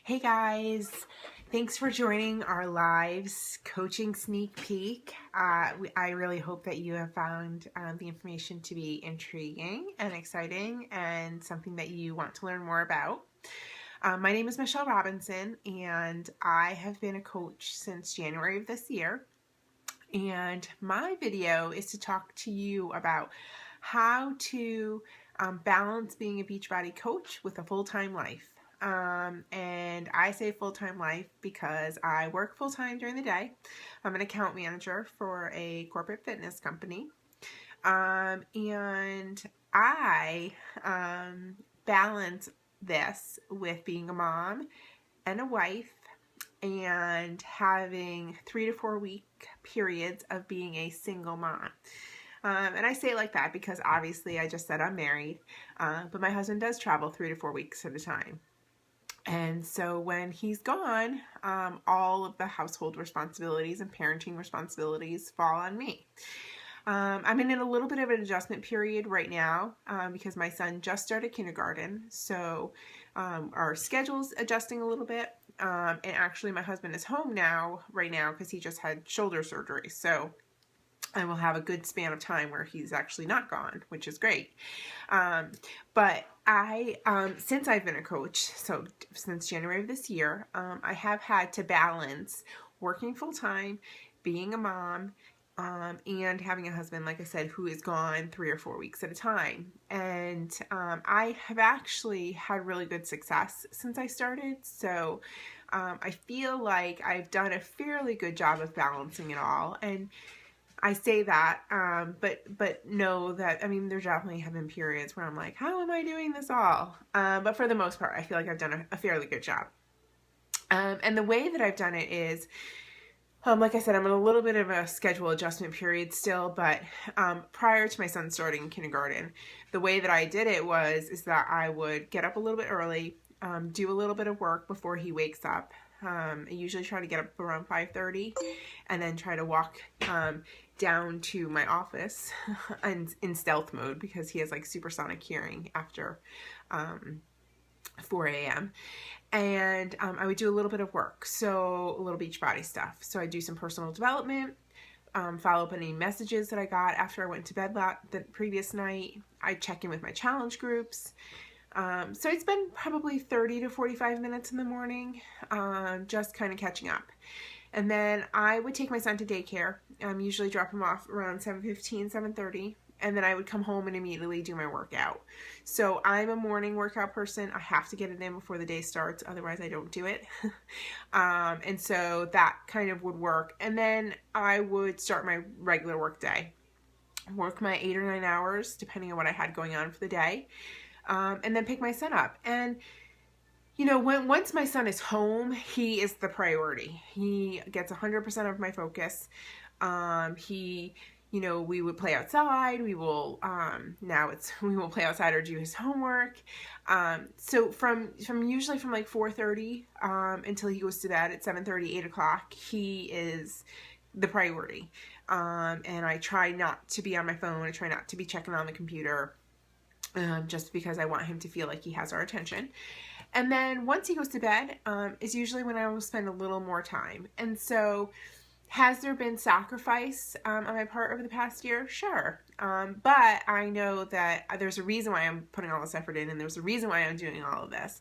Hey guys, thanks for joining our lives coaching sneak peek. I really hope that you have found the information to be intriguing and exciting and something that you want to learn more about. My name is Michelle Robinson and I have been a coach since January of this year. And my video is to talk to you about how to balance being a Beachbody coach with a full-time life. And I say full-time life because I work full-time during the day. I'm an account manager for a corporate fitness company. And I balance this with being a mom and a wife and having 3 to 4 week periods of being a single mom. And I say it like that because obviously I just said I'm married, but my husband does travel 3 to 4 weeks at a time. And so when he's gone, all of the household responsibilities and parenting responsibilities fall on me. I'm in a little bit of an adjustment period right now because my son just started kindergarten. So our schedule's adjusting a little bit. And actually my husband is home right now, because he just had shoulder surgery. So I will have a good span of time where he's actually not gone, which is great. But since I've been a coach, so since January of this year, I have had to balance working full time, being a mom, and having a husband, like I said, who is gone 3 or 4 weeks at a time. And I have actually had really good success since I started. So I feel like I've done a fairly good job of balancing it all. And I say that, but know that, I mean, there definitely have been periods where I'm like, how am I doing this all? But for the most part, I feel like I've done a fairly good job. And the way that I've done it is, like I said, I'm in a little bit of a schedule adjustment period still, but prior to my son starting kindergarten, the way that I did it is that I would get up a little bit early, do a little bit of work before he wakes up. I usually try to get up around 5:30 and then try to walk down to my office and in stealth mode because he has like supersonic hearing after 4 a.m. And I would do a little bit of work, so a little Beachbody stuff. So I do some personal development, follow up on any messages that I got after I went to bed the previous night. I check in with my challenge groups. So it's been probably 30 to 45 minutes in the morning, just kind of catching up. And then I would take my son to daycare, usually drop him off around 7:15, 7:30, and then I would come home and immediately do my workout. So I'm a morning workout person. I have to get it in before the day starts, otherwise I don't do it. And so that kind of would work. And then I would start my regular work day, work my 8 or 9 hours, depending on what I had going on for the day, and then pick my son up. And you know, once my son is home, he is the priority. He gets 100% of my focus. We would play outside. We will play outside or do his homework. So from usually from like 4:30 until he goes to bed at 7:30, 8 o'clock, he is the priority. And I try not to be on my phone. I try not to be checking on the computer, just because I want him to feel like he has our attention. And then once he goes to bed, is usually when I will spend a little more time. And so has there been sacrifice on my part over the past year? Sure. But I know that there's a reason why I'm putting all this effort in, and there's a reason why I'm doing all of this,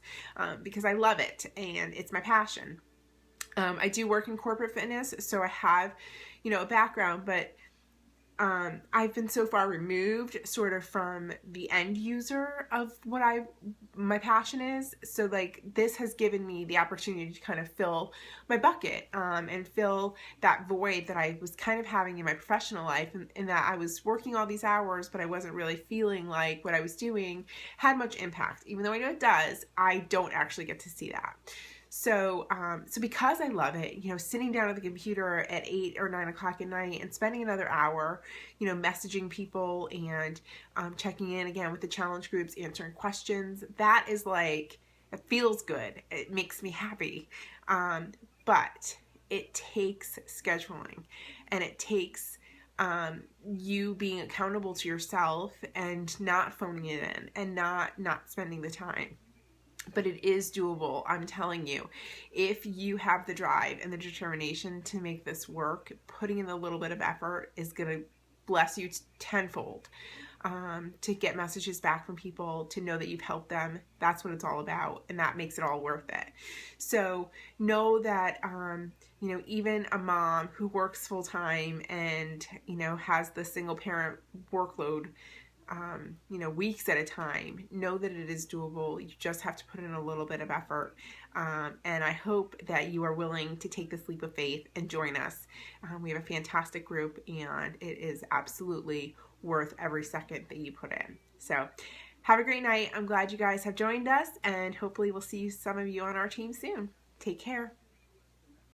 because I love it and it's my passion. I do work in corporate fitness, so I have, a background, but I've been so far removed sort of from the end user of what my passion is. So like this has given me the opportunity to kind of fill my bucket, and fill that void that I was kind of having in my professional life, in that I was working all these hours, but I wasn't really feeling like what I was doing had much impact. Even though I know it does, I don't actually get to see that. So because I love it, sitting down at the computer at 8 or 9 o'clock at night and spending another hour, messaging people and checking in again with the challenge groups, answering questions, that is like, it feels good. It makes me happy. But it takes scheduling, and it takes you being accountable to yourself and not phoning it in and not spending the time. but it is doable. I'm telling you, if you have the drive and the determination to make this work, putting in a little bit of effort is going to bless you tenfold. To get messages back from people, to know that you've helped them, that's what it's all about, and that makes it all worth it. So know that you know, even a mom who works full-time and, you know, has the single parent workload, you know, weeks at a time, know that it is doable. You just have to put in a little bit of effort. And I hope that you are willing to take this leap of faith and join us. We have a fantastic group, and it is absolutely worth every second that you put in. So have a great night. I'm glad you guys have joined us, and hopefully we'll see some of you on our team soon. Take care.